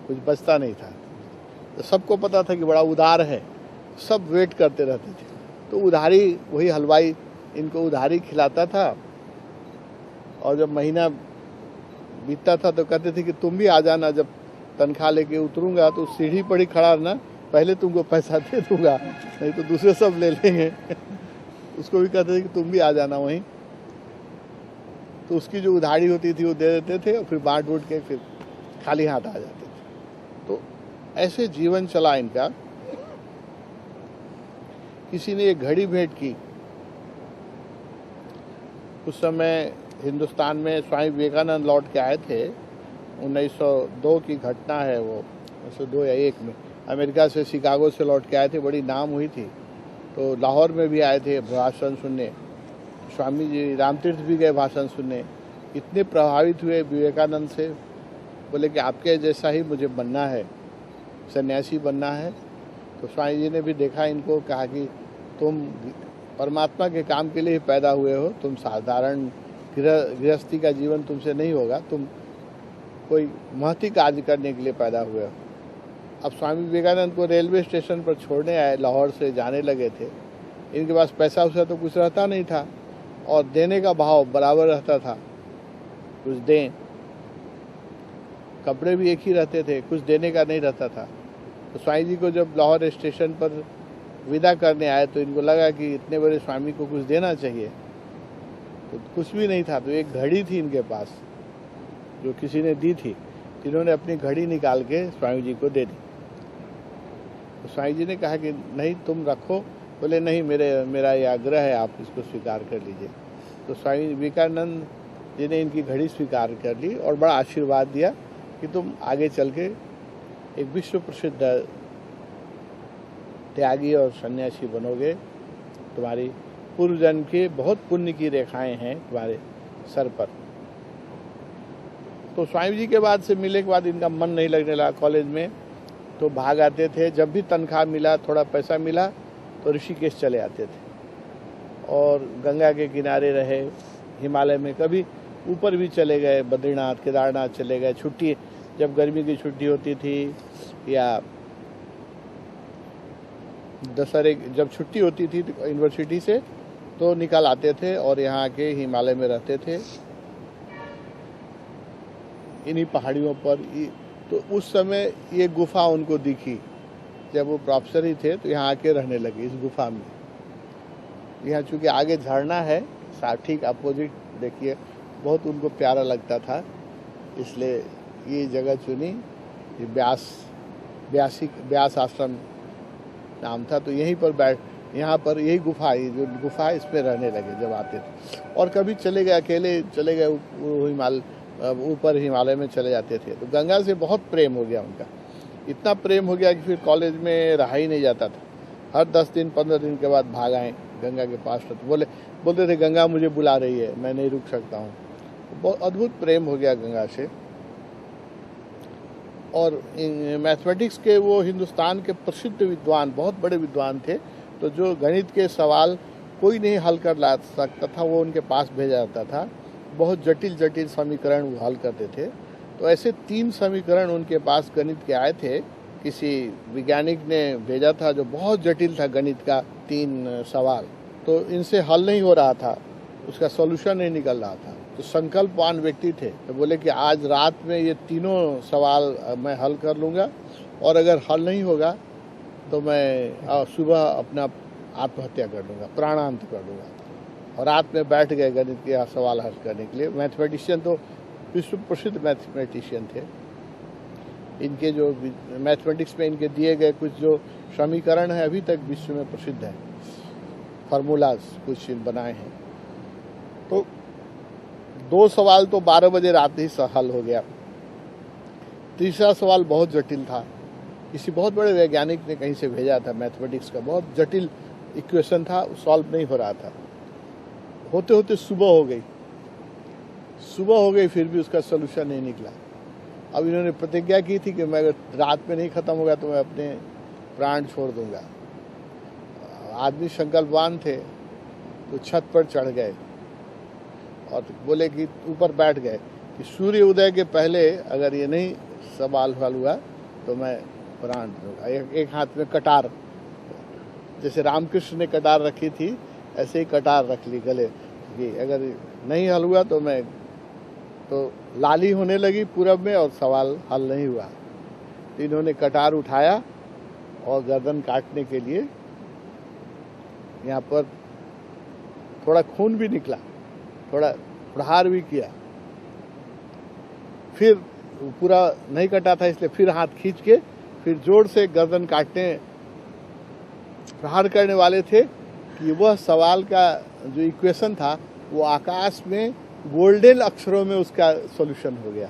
कुछ बचता नहीं था। तो सबको पता था कि बड़ा उदार है, सब वेट करते रहते थे। तो उधारी, वही हलवाई इनको उधारी खिलाता था, और जब महीना बीतता था तो कहते थे कि तुम भी आ जाना, जब तनख्वाह लेके उतरूंगा तो सीढ़ी पर ही खड़ा रहना, पहले तुमको पैसा दे दूंगा, नहीं तो दूसरे सब ले लेंगे। उसको भी कहते थे कि तुम भी आ जाना वहीं। तो उसकी जो उधारी होती थी वो दे देते थे, और फिर बांट बूट के फिर खाली हाथ आ जाते थे। तो ऐसे जीवन चला इनका। किसी ने एक घड़ी भेंट की। उस समय हिंदुस्तान में स्वामी विवेकानंद लौट के आए थे। 1902 की घटना है वो, 1902 या 1 में अमेरिका से, शिकागो से लौट के आए थे, बड़ी नाम हुई थी। तो लाहौर में भी आए थे भाषण सुनने। स्वामी जी रामतीर्थ भी गए भाषण सुनने। इतने प्रभावित हुए विवेकानंद से, बोले कि आपके जैसा ही मुझे बनना है, सन्यासी बनना है। तो स्वामी जी ने भी देखा इनको, कहा कि तुम परमात्मा के काम के लिए पैदा हुए हो, तुम साधारण गृहस्थी का जीवन तुमसे नहीं होगा, तुम कोई महती कार्य करने के लिए पैदा हुए हो। अब स्वामी विवेकानंद को रेलवे स्टेशन पर छोड़ने आए, लाहौर से जाने लगे थे। इनके पास पैसा वैसा तो कुछ रहता नहीं था, और देने का भाव बराबर रहता था, कुछ दें। कपड़े भी एक ही रहते थे, कुछ देने का नहीं रहता था। तो स्वामी जी को जब लाहौर स्टेशन पर विदा करने आए तो इनको लगा कि इतने बड़े स्वामी को कुछ देना चाहिए, तो कुछ भी नहीं था। तो एक घड़ी थी इनके पास जो किसी ने दी थी, इन्होंने अपनी घड़ी निकाल के स्वामी जी को दे दी। तो स्वामी जी ने कहा कि नहीं तुम रखो। बोले नहीं, मेरा ये आग्रह है, आप इसको स्वीकार कर लीजिए। तो स्वामी विवेकानंद जी ने इनकी घड़ी स्वीकार कर ली और बड़ा आशीर्वाद दिया कि तुम आगे चल के एक विश्व प्रसिद्ध त्यागी और सन्यासी बनोगे, तुम्हारी पूर्व जन्म के बहुत पुण्य की रेखाएं हैं तुम्हारे सर पर। तो स्वामी जी के बाद से मिलने के बाद इनका मन नहीं लगने लगा कॉलेज में, तो भाग आते थे। जब भी तनख्वाह मिला, थोड़ा पैसा मिला, तो ऋषिकेश चले आते थे और गंगा के किनारे रहे। हिमालय में कभी ऊपर भी चले गए, बद्रीनाथ केदारनाथ चले गए। छुट्टी, जब गर्मी की छुट्टी होती थी या दशहरे जब छुट्टी होती थी यूनिवर्सिटी से, तो निकल आते थे और यहाँ के हिमालय में रहते थे, इन्हीं पहाड़ियों पर। तो उस समय ये गुफा उनको दिखी, जब वो प्रोफेसर ही थे, तो यहाँ आके रहने लगे इस गुफा में। यहाँ चूँकि आगे झरना है, ठीक अपोजिट, देखिए बहुत उनको प्यारा लगता था, इसलिए ये जगह चुनी। ये ब्यास आश्रम नाम था। तो यहीं पर यहाँ पर यही गुफा, ये जो गुफा है, इसमें रहने लगे जब आते थे। और कभी चले गए, अकेले चले गए ऊपर हिमालय में चले जाते थे। तो गंगा से बहुत प्रेम हो गया उनका, इतना प्रेम हो गया कि फिर कॉलेज में रहा ही नहीं जाता था। हर 10 दिन 15 दिन के बाद भाग आए गंगा के पास। तो बोलते थे गंगा मुझे बुला रही है, मैं नहीं रुक सकता हूँ। बहुत अद्भुत प्रेम हो गया गंगा से। और मैथमेटिक्स के वो हिंदुस्तान के प्रसिद्ध विद्वान, बहुत बड़े विद्वान थे। तो जो गणित के सवाल कोई नहीं हल कर ला सकता था, वो उनके पास भेजा जाता था। बहुत जटिल जटिल समीकरण वो हल करते थे। तो ऐसे 3 समीकरण उनके पास गणित के आए थे। किसी वैज्ञानिक ने भेजा था जो बहुत जटिल था, गणित का 3 सवाल। तो इनसे हल नहीं हो रहा था, उसका सॉल्यूशन नहीं निकल रहा था। तो संकल्पवान व्यक्ति थे, तो बोले कि आज रात में ये तीनों सवाल मैं हल कर लूँगा, और अगर हल नहीं होगा तो मैं सुबह अपना आत्महत्या कर लूँगा, प्राणांत कर लूँगा। और रात में बैठ गए गणित के सवाल हल करने के लिए। मैथमेटिशियन तो विश्व प्रसिद्ध मैथमेटिशियन थे। इनके जो मैथमेटिक्स में इनके दिए गए कुछ जो समीकरण है, अभी तक विश्व में प्रसिद्ध है। फार्मूलाज कुछ बनाए हैं। तो 2 सवाल तो 12 बजे रात ही हल हो गया। तीसरा सवाल बहुत जटिल था, किसी बहुत बड़े वैज्ञानिक ने कहीं से भेजा था, मैथमेटिक्स का बहुत जटिल इक्वेशन था, सॉल्व नहीं हो रहा था। होते होते सुबह हो गई, फिर भी उसका सोल्यूशन नहीं निकला। अब इन्होंने प्रतिज्ञा की थी कि मैं अगर रात में नहीं खत्म होगा तो मैं अपने प्राण छोड़ दूंगा। आदमी संकल्पवान थे, तो छत पर चढ़ गए और बोले कि ऊपर बैठ गए कि सूर्य उदय के पहले अगर ये नहीं सवाल हल हुआ तो मैं प्राण दूंगा। एक हाथ में कटार, जैसे रामकृष्ण ने कटार रखी थी ऐसे ही कटार रख ली गले कि अगर नहीं हल हुआ तो लाली होने लगी पूरब में और सवाल हल नहीं हुआ। तो इन्होंने कटार उठाया और गर्दन काटने के लिए यहाँ पर थोड़ा खून भी निकला, थोड़ा प्रहार भी किया, फिर पूरा नहीं कटा था इसलिए फिर हाथ खींच के फिर जोर से गर्दन काटने प्रहार करने वाले थे कि वह सवाल का जो इक्वेशन था वो आकाश में गोल्डन अक्षरों में उसका सॉल्यूशन हो गया।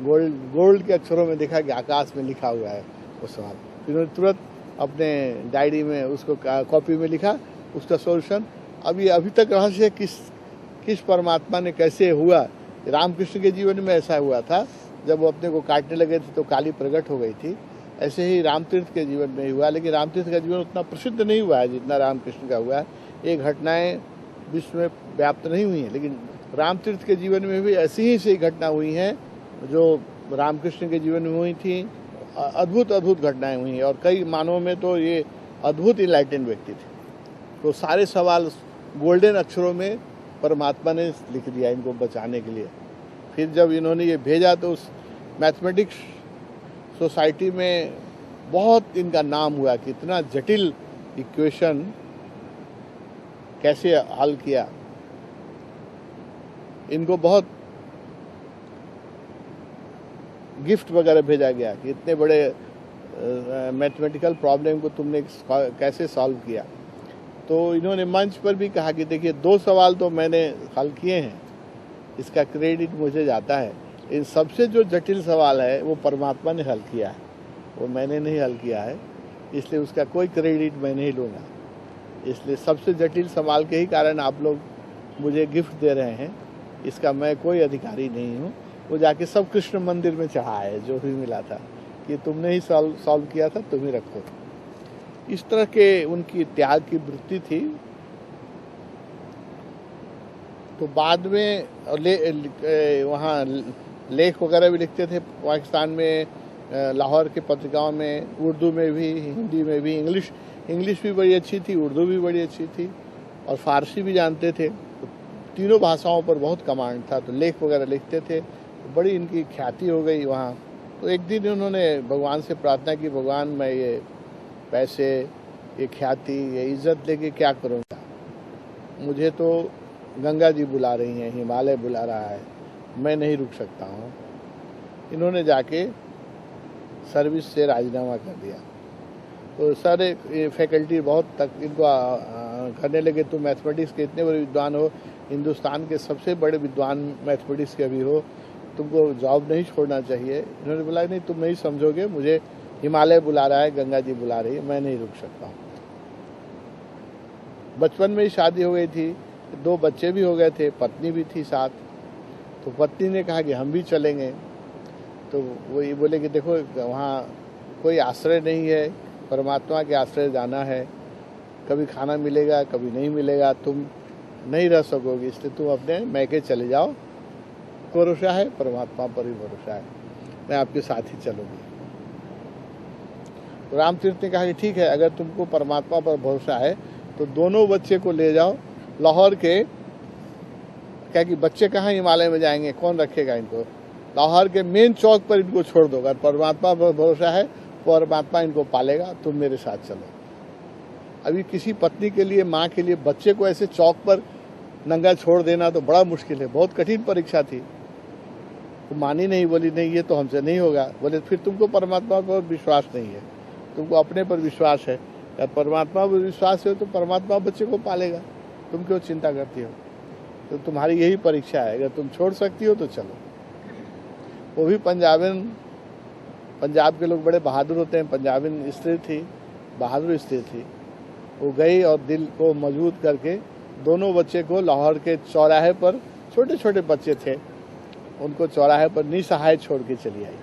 गोल्ड के अक्षरों में देखा कि आकाश में लिखा हुआ है वो सवाल। इन्होंने तुरंत अपने डायरी में उसको कॉपी में लिखा उसका सॉल्यूशन। अभी तक रहस्य किस परमात्मा ने कैसे हुआ। रामकृष्ण के जीवन में ऐसा हुआ था, जब वो अपने को काटने लगे थे तो काली प्रकट हो गई थी। ऐसे ही रामतीर्थ के जीवन में हुआ, लेकिन रामतीर्थ का जीवन उतना प्रसिद्ध नहीं हुआ है जितना रामकृष्ण का हुआ है। ये घटनाएं विश्व में व्याप्त नहीं हुई हैं, लेकिन रामतीर्थ के जीवन में भी ऐसी ही सही घटना हुई हैं जो रामकृष्ण के जीवन में हुई थी। अद्भुत घटनाएं हुई हैं और कई मानवों में तो ये अद्भुत इनलाइटेंड व्यक्ति थे। तो सारे सवाल गोल्डन अक्षरों में परमात्मा ने लिख दिया इनको बचाने के लिए। फिर जब इन्होंने ये भेजा तो उस मैथमेटिक्स सोसाइटी में बहुत इनका नाम हुआ कि इतना जटिल इक्वेशन कैसे हल किया। इनको बहुत गिफ्ट वगैरह भेजा गया कि इतने बड़े मैथमेटिकल प्रॉब्लम को तुमने कैसे सॉल्व किया। तो इन्होंने मंच पर भी कहा कि देखिए 2 सवाल तो मैंने हल किए हैं, इसका क्रेडिट मुझे जाता है। इन सबसे जो जटिल सवाल है वो परमात्मा ने हल किया है, वो मैंने नहीं हल किया है, इसलिए उसका कोई क्रेडिट मैं नहीं लूँगा। इसलिए सबसे जटिल सवाल के ही कारण आप लोग मुझे गिफ्ट दे रहे हैं, इसका मैं कोई अधिकारी नहीं हूँ। वो जाके सब कृष्ण मंदिर में चढ़ा है जो भी मिला था कि तुमने ही सॉल्व किया था, तुम ही रखो। इस तरह के उनकी त्याग की वृत्ति थी। तो बाद में वहाँ लेख वगैरह भी लिखते थे पाकिस्तान में, लाहौर के पत्रिकाओं में, उर्दू में भी, हिंदी में भी, इंग्लिश भी बड़ी अच्छी थी, उर्दू भी बड़ी अच्छी थी और फारसी भी जानते थे। तो तीनों भाषाओं पर बहुत कमांड था, तो लेख वगैरह लिखते थे, तो बड़ी इनकी ख्याति हो गई वहाँ। तो एक दिन उन्होंने भगवान से प्रार्थना की, भगवान मैं ये पैसे, ये ख्याति, ये इज्जत लेके क्या करूँगा, मुझे तो गंगा जी बुला रही हैं, हिमालय बुला रहा है, मैं नहीं रुक सकता हूँ। इन्होंने जाके सर्विस से राजीनामा कर दिया। तो सारे फैकल्टी बहुत तक इनको करने लगे, तुम मैथमेटिक्स के इतने बड़े विद्वान हो, हिंदुस्तान के सबसे बड़े विद्वान मैथमेटिक्स के भी हो, तुमको जॉब नहीं छोड़ना चाहिए। इन्होंने बोला नहीं, तुम नहीं समझोगे, मुझे हिमालय बुला रहा है, गंगा जी बुला रही है, मैं नहीं रुक सकता हूँ। बचपन में ही शादी हो गई थी, 2 बच्चे भी हो गए थे, पत्नी भी थी साथ। तो पत्नी ने कहा कि हम भी चलेंगे। तो वो ये बोले कि देखो वहाँ कोई आश्रय नहीं है, परमात्मा के आश्रय जाना है, कभी खाना मिलेगा कभी नहीं मिलेगा, तुम नहीं रह सकोगे, इसलिए तुम अपने मैके चले जाओ, भरोसा है परमात्मा पर ही भरोसा है, मैं आपके साथ ही चलूँगी। तो रामतीर्थ ने कहा कि ठीक है, अगर तुमको परमात्मा पर भरोसा है तो दोनों बच्चे को ले जाओ लाहौर के, क्या कि बच्चे कहाँ हिमालय में जाएंगे, कौन रखेगा इनको, लाहौर के मेन चौक पर इनको छोड़ दो, अगर परमात्मा पर भरोसा है परमात्मा इनको पालेगा, तुम मेरे साथ चलो। अभी किसी पत्नी के लिए, माँ के लिए बच्चे को ऐसे चौक पर नंगा छोड़ देना तो बड़ा मुश्किल है, बहुत कठिन परीक्षा थी। वो मानी नहीं, बोली नहीं ये तो हमसे नहीं होगा। बोले फिर तुमको परमात्मा पर विश्वास नहीं है, तुमको अपने पर विश्वास है, अगर परमात्मा पर विश्वास है तो परमात्मा बच्चे को पालेगा, तुम क्यों चिंता करती हो। तो तुम्हारी यही परीक्षा है, अगर तुम छोड़ सकती हो तो चलो। वो भी पंजाब के लोग बड़े बहादुर होते हैं, पंजाबी स्त्री थी, बहादुर स्त्री थी। वो गई और दिल को मजबूत करके दोनों बच्चे को लाहौर के चौराहे पर, छोटे छोटे बच्चे थे, उनको चौराहे पर निसहाय छोड़ के चली आई।